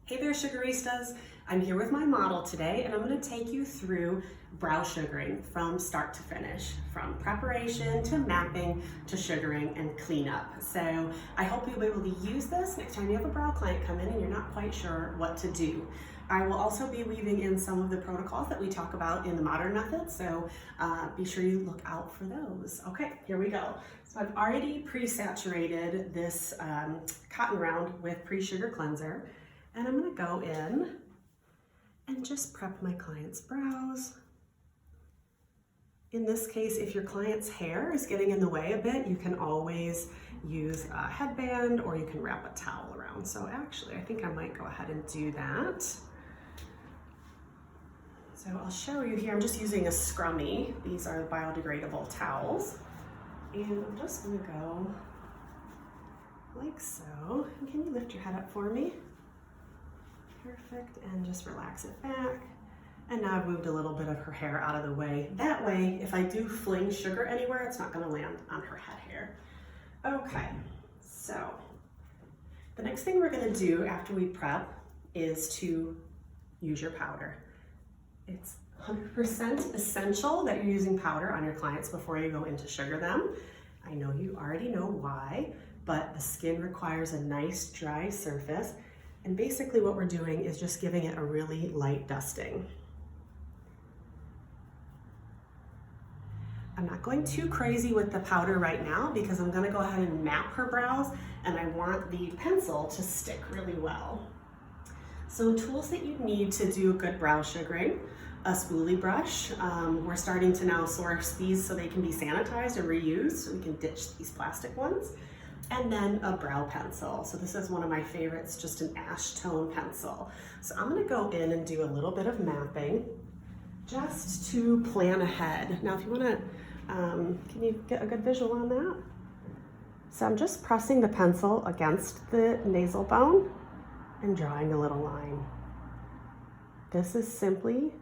Hey there, Sugaristas. I'm here with my model today, and I'm going to take you through brow sugaring from start to finish, from preparation to mapping to sugaring and cleanup. So I hope you'll be able to use this next time you have a brow client come in and you're not quite sure what to do. I will also be weaving in some of the protocols that we talk about in the modern method, so be sure you look out for those. Okay, here we go. So I've already pre-saturated this cotton round with pre-sugar cleanser. And I'm gonna go in and just prep my client's brows. In this case, if your client's hair is getting in the way a bit, you can always use a headband or you can wrap a towel around. So actually, I think I might go ahead and do that. So I'll show you here, I'm just using a scrummy. These are biodegradable towels. And I'm just gonna go like so. And can you lift your head up for me? Perfect, and just relax it back. And now I've moved a little bit of her hair out of the way. That way, if I do fling sugar anywhere, it's not gonna land on her head hair. Okay, so the next thing we're gonna do after we prep is to use your powder. It's 100% essential that you're using powder on your clients before you go in to sugar them. I know you already know why, but the skin requires a nice dry surface. And basically what we're doing is just giving it a really light dusting. I'm not going too crazy with the powder right now because I'm gonna go ahead and map her brows and I want the pencil to stick really well. So tools that you need to do good brow sugaring: a spoolie brush. We're starting to now source these so they can be sanitized or reused, so we can ditch these plastic ones. And then a brow pencil. So this is one of my favorites, just an ash tone pencil. So I'm gonna go in and do a little bit of mapping just to plan ahead. Now if you wanna, can you get a good visual on that? So I'm just pressing the pencil against the nasal bone and drawing a little line. This is simply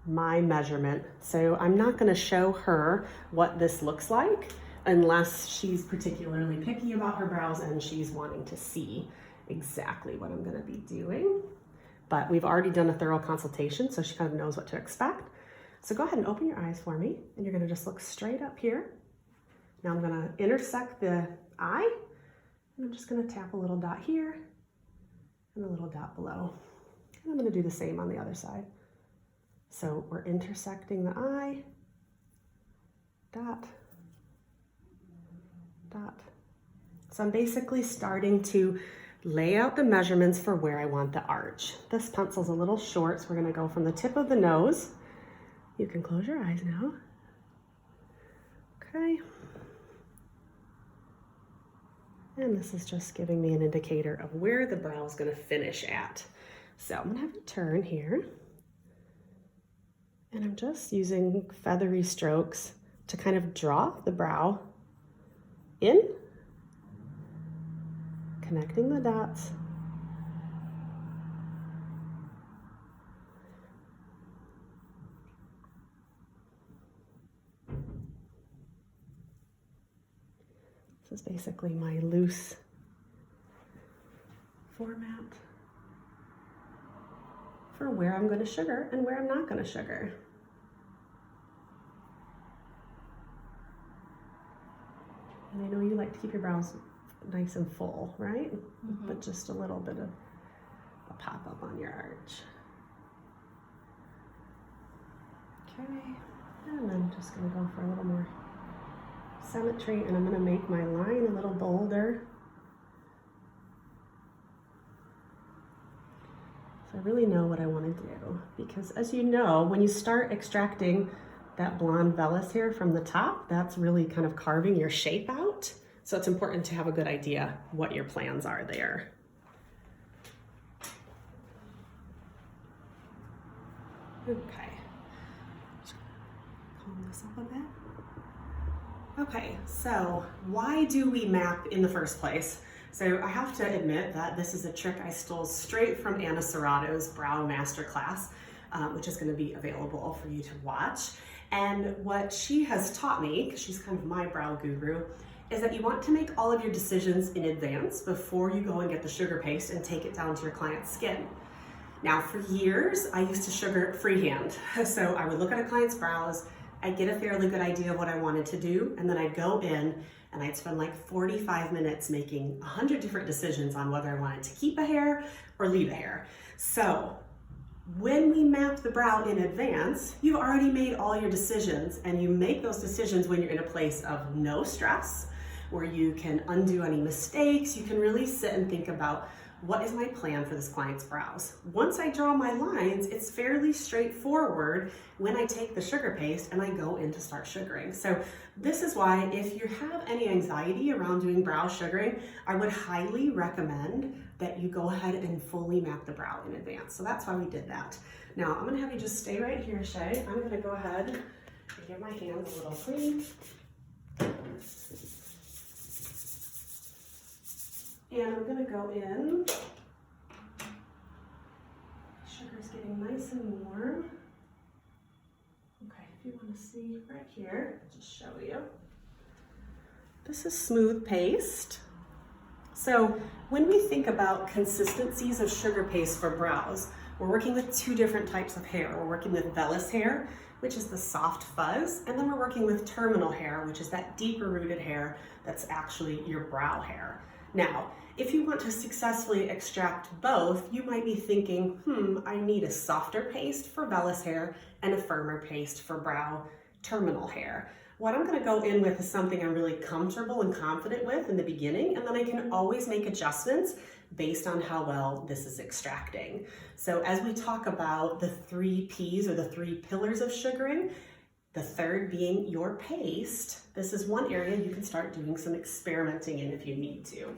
my measurement. So I'm not gonna show her what this looks like unless she's particularly picky about her brows and she's wanting to see exactly what I'm gonna be doing. But we've already done a thorough consultation, so she kind of knows what to expect. So go ahead and open your eyes for me, and you're gonna just look straight up here. Now I'm gonna intersect the eye, and I'm just gonna tap a little dot here and a little dot below. And I'm gonna do the same on the other side. So we're intersecting the eye, dot, dot. So I'm basically starting to lay out the measurements for where I want the arch. This pencil's a little short, so we're gonna go from the tip of the nose. You can close your eyes now. Okay. And this is just giving me an indicator of where the brow is gonna finish at. So I'm gonna have you turn here. And I'm just using feathery strokes to kind of draw the brow in, connecting the dots. This is basically my loose format for where I'm going to sugar and where I'm not going to sugar. And I know you like to keep your brows nice and full, right? Mm-hmm. But just a little bit of a pop up on your arch. Okay, and I'm just gonna go for a little more symmetry, and I'm gonna make my line a little bolder. So I really know what I wanna do, because as you know, when you start extracting that blonde vellus hair from the top, that's really kind of carving your shape out. So it's important to have a good idea what your plans are there. Okay, calm this up a bit. Okay, so why do we map in the first place? So I have to admit that this is a trick I stole straight from Anna Serrato's Brow Masterclass, which is going to be available for you to watch. And what she has taught me, because she's kind of my brow guru, is that you want to make all of your decisions in advance before you go and get the sugar paste and take it down to your client's skin. Now, for years, I used to sugar freehand. So I would look at a client's brows, I'd get a fairly good idea of what I wanted to do, and then I'd go in and I'd spend like 45 minutes making 100 different decisions on whether I wanted to keep a hair or leave a hair. So when we map the brow in advance, you've already made all your decisions, and you make those decisions when you're in a place of no stress, where you can undo any mistakes. You can really sit and think about, what is my plan for this client's brows? Once I draw my lines, it's fairly straightforward when I take the sugar paste and I go in to start sugaring. So this is why, if you have any anxiety around doing brow sugaring, I would highly recommend that you go ahead and fully map the brow in advance. So that's why we did that. Now I'm gonna have you just stay right here, Shay. I'm gonna go ahead and get my hands a little clean. And I'm gonna go in. Sugar's getting nice and warm. Okay, if you wanna see right here, I'll just show you. This is smooth paste. So when we think about consistencies of sugar paste for brows, we're working with two different types of hair. We're working with vellus hair, which is the soft fuzz, and then we're working with terminal hair, which is that deeper rooted hair that's actually your brow hair. Now, if you want to successfully extract both, you might be thinking, I need a softer paste for vellus hair and a firmer paste for brow terminal hair. What I'm gonna go in with is something I'm really comfortable and confident with in the beginning, and then I can always make adjustments based on how well this is extracting. So as we talk about the 3 Ps, or the 3 pillars of sugaring, the third being your paste, this is one area you can start doing some experimenting in if you need to.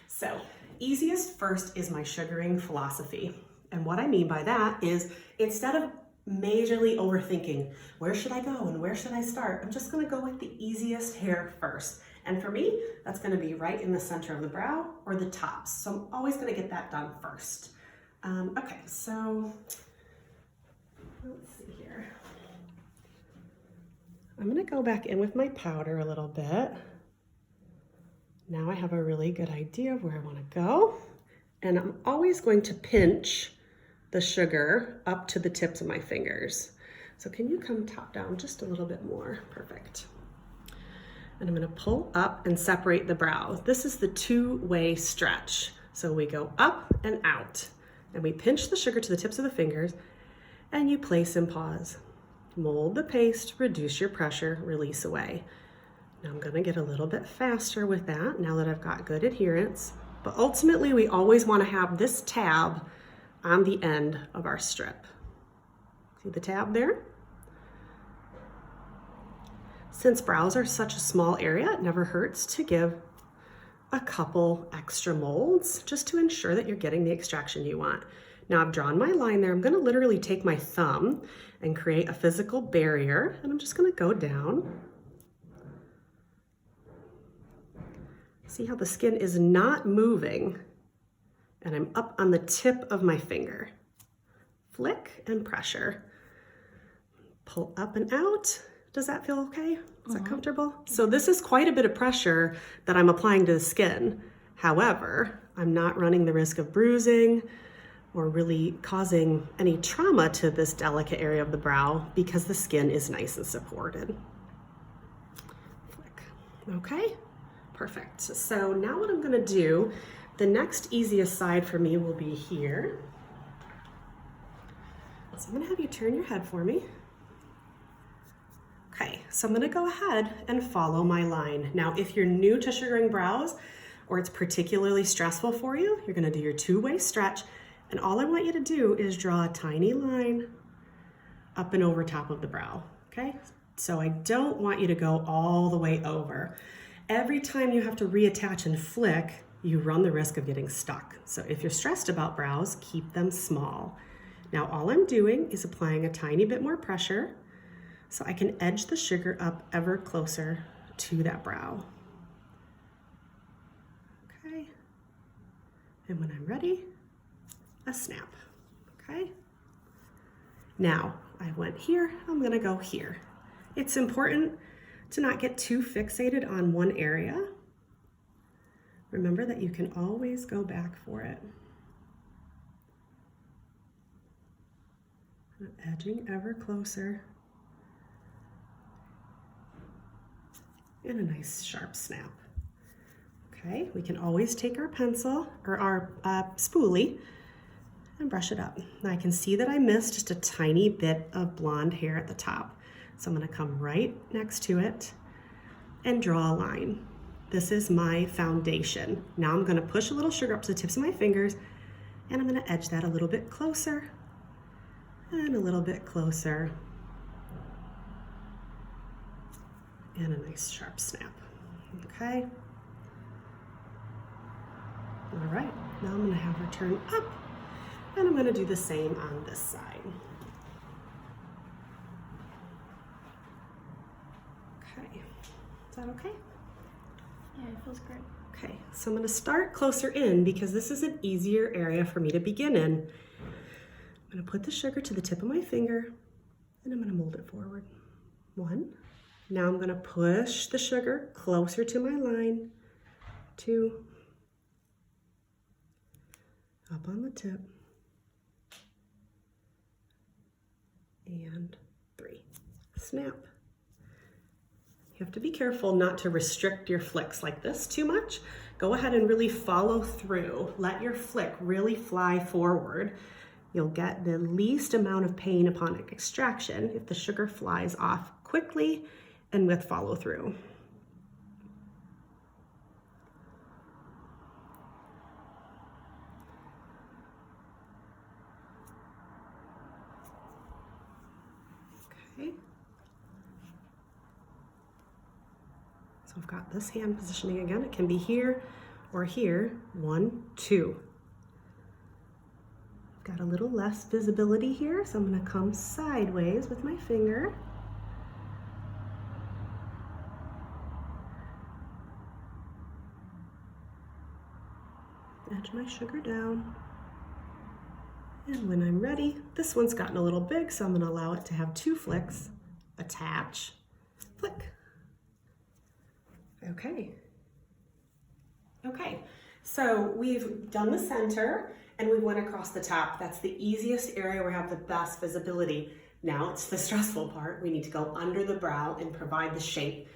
So, easiest first is my sugaring philosophy. And what I mean by that is, instead of majorly overthinking, where should I go and where should I start, I'm just gonna go with the easiest hair first. And for me, that's gonna be right in the center of the brow or the tops. So I'm always gonna get that done first. Okay, so let's see here. I'm gonna go back in with my powder a little bit. Now I have a really good idea of where I wanna go. And I'm always going to pinch the sugar up to the tips of my fingers. So can you come top down just a little bit more? Perfect. And I'm gonna pull up and separate the brow. This is the 2-way stretch. So we go up and out, and we pinch the sugar to the tips of the fingers, and you place and pause. Mold the paste, reduce your pressure, release away. Now I'm gonna get a little bit faster with that now that I've got good adherence, but ultimately we always wanna have this tab on the end of our strip. See the tab there? Since brows are such a small area, it never hurts to give a couple extra molds just to ensure that you're getting the extraction you want. Now I've drawn my line there. I'm gonna literally take my thumb and create a physical barrier, and I'm just gonna go down. See how the skin is not moving, and I'm up on the tip of my finger. Flick and pressure. Pull up and out. Does that feel okay? Is that comfortable? So this is quite a bit of pressure that I'm applying to the skin. However, I'm not running the risk of bruising or really causing any trauma to this delicate area of the brow because the skin is nice and supported. Flick. Okay, perfect. So now what I'm gonna do, the next easiest side for me will be here. So I'm gonna have you turn your head for me. Okay, so I'm gonna go ahead and follow my line. Now, if you're new to sugaring brows or it's particularly stressful for you, you're gonna do your 2-way stretch, and all I want you to do is draw a tiny line up and over top of the brow, okay? So I don't want you to go all the way over. Every time you have to reattach and flick, you run the risk of getting stuck. So if you're stressed about brows, keep them small. Now all I'm doing is applying a tiny bit more pressure so I can edge the sugar up ever closer to that brow. Okay, and when I'm ready, a snap, okay? Now, I went here, I'm gonna go here. It's important to not get too fixated on one area. Remember that you can always go back for it. Edging ever closer. And a nice sharp snap. Okay, we can always take our pencil or our spoolie and brush it up. Now I can see that I missed just a tiny bit of blonde hair at the top. So I'm gonna come right next to it and draw a line. This is my foundation. Now I'm gonna push a little sugar up to the tips of my fingers and I'm gonna edge that a little bit closer and a little bit closer. And a nice sharp snap, okay? All right, now I'm gonna have her turn up and I'm gonna do the same on this side. Okay, is that okay? Yeah, it feels great. Okay, so I'm gonna start closer in because this is an easier area for me to begin in. I'm gonna put the sugar to the tip of my finger and I'm gonna mold it forward. 1. Now I'm gonna push the sugar closer to my line. 2. Up on the tip. And 3. Snap. You have to be careful not to restrict your flicks like this too much. Go ahead and really follow through. Let your flick really fly forward. You'll get the least amount of pain upon extraction if the sugar flies off quickly and with follow through. Okay. So I've got this hand positioning again. It can be here or here. 1, 2. Got a little less visibility here, so I'm going to come sideways with my finger. Edge my sugar down. And when I'm ready, this one's gotten a little big, so I'm going to allow it to have 2 flicks. Attach, flick. Okay. Okay, so we've done the center and we went across the top. That's the easiest area where we have the best visibility. Now it's the stressful part. We need to go under the brow and provide the shape.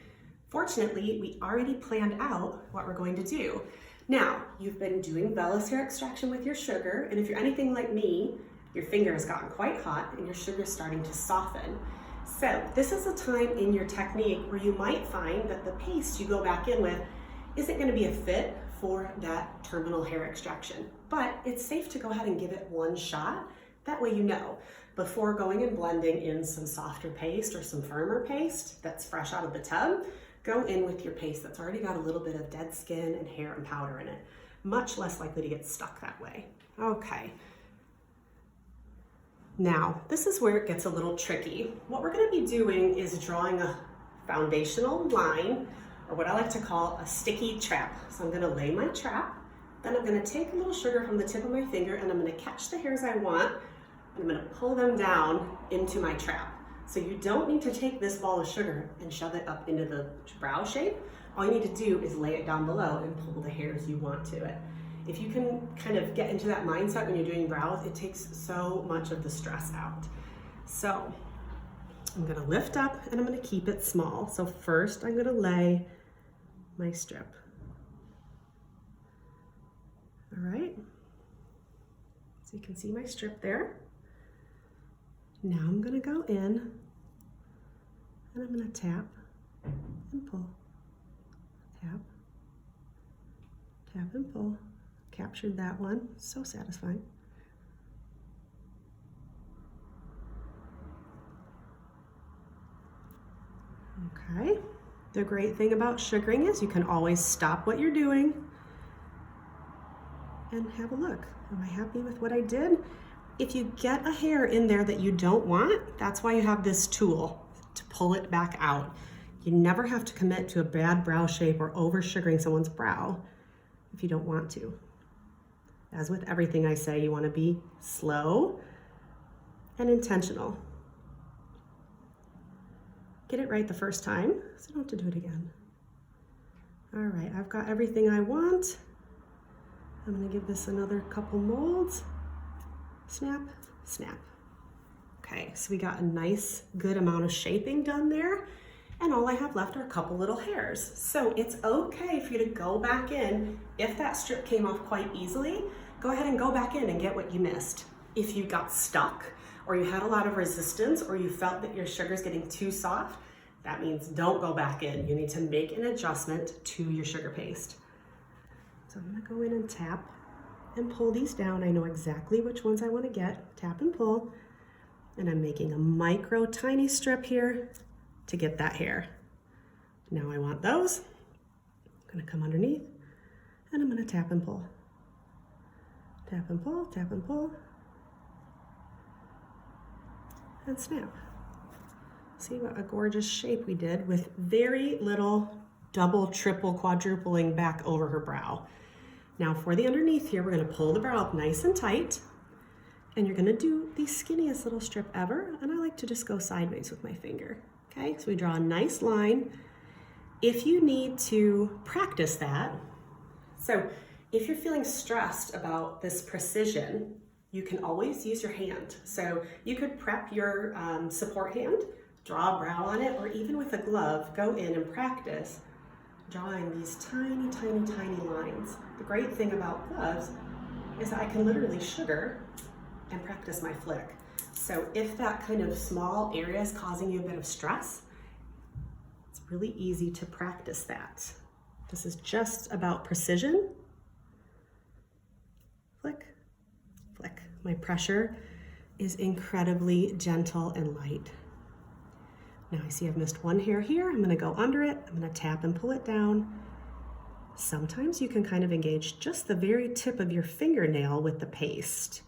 Fortunately, we already planned out what we're going to do. Now, you've been doing vellus hair extraction with your sugar, and if you're anything like me, your finger has gotten quite hot and your sugar is starting to soften. So this is a time in your technique where you might find that the paste you go back in with isn't going to be a fit for that terminal hair extraction, but it's safe to go ahead and give it one shot. That way you know. Before going and blending in some softer paste or some firmer paste that's fresh out of the tub, go in with your paste that's already got a little bit of dead skin and hair and powder in it. Much less likely to get stuck that way. Okay. Now, this is where it gets a little tricky. What we're going to be doing is drawing a foundational line, or what I like to call a sticky trap. So I'm going to lay my trap, then I'm going to take a little sugar from the tip of my finger and I'm going to catch the hairs I want, and I'm going to pull them down into my trap. So you don't need to take this ball of sugar and shove it up into the brow shape. All you need to do is lay it down below and pull the hairs you want to it. If you can kind of get into that mindset when you're doing brows, it takes so much of the stress out. So I'm gonna lift up and I'm gonna keep it small. So first I'm gonna lay my strip. All right, so you can see my strip there. Now I'm gonna go in and I'm gonna tap and pull, tap, tap and pull. Captured that one, so satisfying. Okay, the great thing about sugaring is you can always stop what you're doing and have a look. Am I happy with what I did? If you get a hair in there that you don't want, that's why you have this tool to pull it back out. You never have to commit to a bad brow shape or over sugaring someone's brow if you don't want to. As with everything I say, you want to be slow and intentional. get it right the first time, so I don't have to do it again. All right, I've got everything I want. I'm gonna give this another couple molds. Snap, snap. Okay, so we got a nice, good amount of shaping done there, and all I have left are a couple little hairs. So it's okay for you to go back in. If that strip came off quite easily, go ahead and go back in and get what you missed. If you got stuck, or you had a lot of resistance, or you felt that your sugar's getting too soft, that means don't go back in. You need to make an adjustment to your sugar paste. So I'm gonna go in and tap and pull these down. I know exactly which ones I wanna get. Tap and pull. And I'm making a micro tiny strip here to get that hair. Now I want those. I'm gonna come underneath and I'm gonna tap and pull. Tap and pull, tap and pull. And snap. See what a gorgeous shape we did with very little double, triple, quadrupling back over her brow. Now for the underneath here, we're gonna pull the brow up nice and tight, and you're gonna do the skinniest little strip ever, and I like to just go sideways with my finger, okay? So we draw a nice line. If you need to practice that, so if you're feeling stressed about this precision, you can always use your hand. So you could prep your support hand, draw a brow on it, or even with a glove, go in and practice drawing these tiny, tiny, tiny lines. The great thing about gloves is I can literally sugar and practice my flick. So if that kind of small area is causing you a bit of stress, it's really easy to practice that. This is just about precision. Flick, flick. My pressure is incredibly gentle and light. Now I see I've missed one hair here. I'm gonna go under it. I'm gonna tap and pull it down. Sometimes you can kind of engage just the very tip of your fingernail with the paste.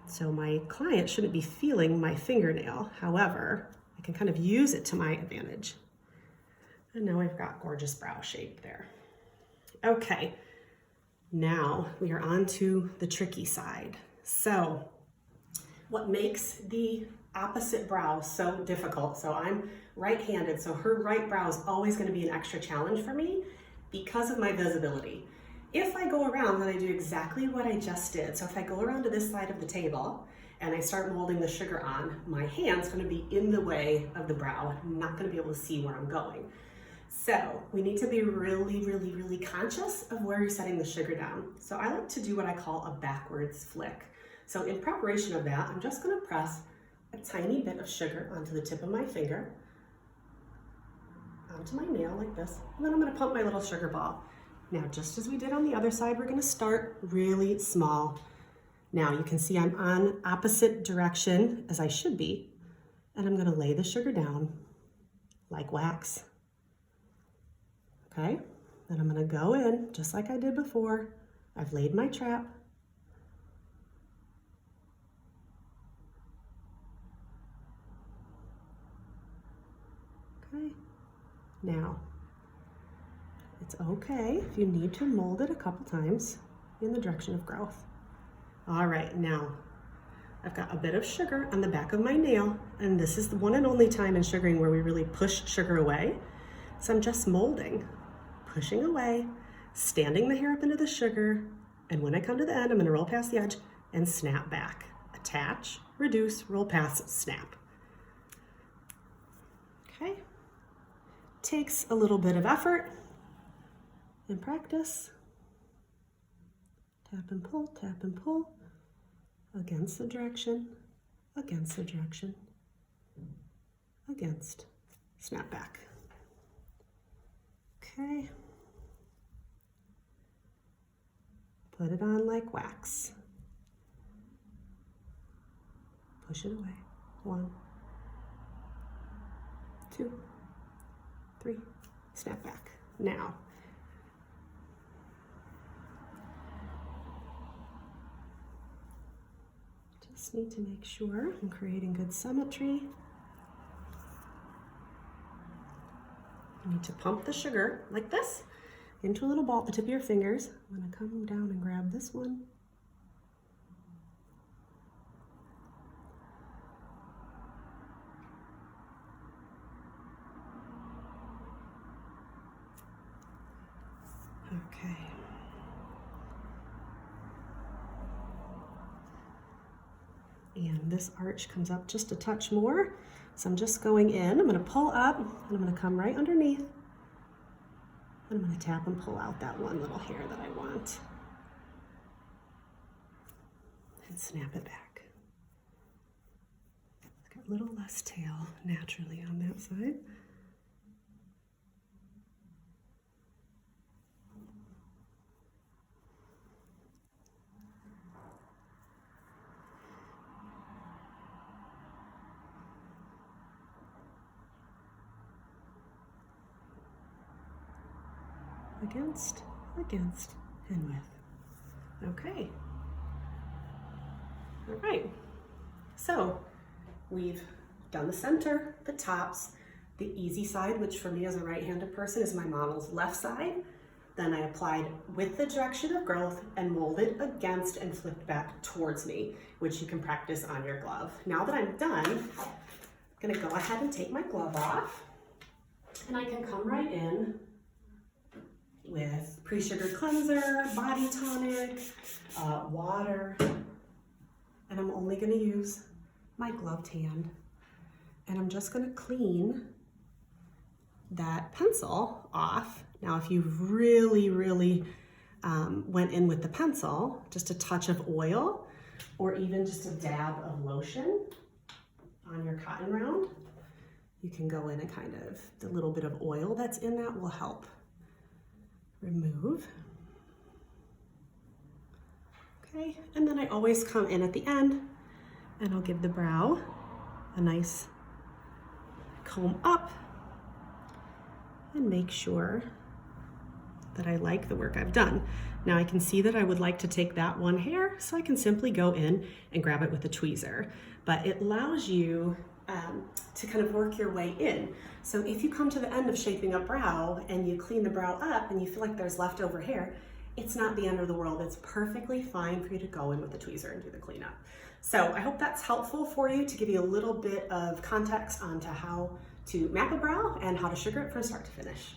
So my client shouldn't be feeling my fingernail. However, I can kind of use it to my advantage. And now I've got gorgeous brow shape there. Okay, now we are on to the tricky side. So what makes the opposite brow so difficult? So I'm right-handed, so her right brow is always going to be an extra challenge for me because of my visibility. If I go around, then I do exactly what I just did. So if I go around to this side of the table and I start molding the sugar on, my hand's going to be in the way of the brow. I'm not going to be able to see where I'm going. So we need to be really, really, really conscious of where you're setting the sugar down. So I like to do what I call a backwards flick. So in preparation of that, I'm just going to press a tiny bit of sugar onto the tip of my finger, onto my nail like this, and then I'm going to pump my little sugar ball. Now, just as we did on the other side, we're going to start really small. Now you can see I'm on opposite direction as I should be, and I'm going to lay the sugar down like wax. Okay, then I'm going to go in just like I did before. I've laid my trap. Okay, now it's okay if you need to mold it a couple times in the direction of growth. All right, now I've got a bit of sugar on the back of my nail, and this is the one and only time in sugaring where we really push sugar away. So I'm just molding, pushing away, standing the hair up into the sugar, and when I come to the end, I'm gonna roll past the edge and snap back. Attach, reduce, roll past, snap. Okay, takes a little bit of effort and practice. Tap and pull, against the direction, against the direction, against, snap back. Okay. Put it on like wax. Push it away. 1, 2, 3, snap back. Now, just need to make sure I'm creating good symmetry. You need to pump the sugar like this into a little ball at the tip of your fingers. I'm going to come down and grab this one. Okay. And this arch comes up just a touch more. So I'm just going in, I'm gonna pull up, and I'm gonna come right underneath. And I'm gonna tap and pull out that one little hair that I want. And snap it back. It's got a little less tail naturally on that side. Against, and with. Okay. All right. So we've done the center, the tops, the easy side, which for me as a right-handed person is my model's left side. Then I applied with the direction of growth and molded against and flipped back towards me, which you can practice on your glove. Now that I'm done, I'm gonna go ahead and take my glove off, and I can come right in with pre-sugared cleanser, body tonic, water, and I'm only gonna use my gloved hand, and I'm just gonna clean that pencil off. Now, if you really went in with the pencil, just a touch of oil or even just a dab of lotion on your cotton round, you can go in and kind of, the little bit of oil that's in that will help remove. Okay, and then I always come in at the end and I'll give the brow a nice comb up and make sure that I like the work I've done. Now I can see that I would like to take that one hair, so I can simply go in and grab it with a tweezer. But it allows you to kind of work your way in. So if you come to the end of shaping a brow and you clean the brow up and you feel like there's leftover hair, it's not the end of the world. It's perfectly fine for you to go in with the tweezer and do the cleanup. So I hope that's helpful for you to give you a little bit of context onto how to map a brow and how to sugar it from start to finish.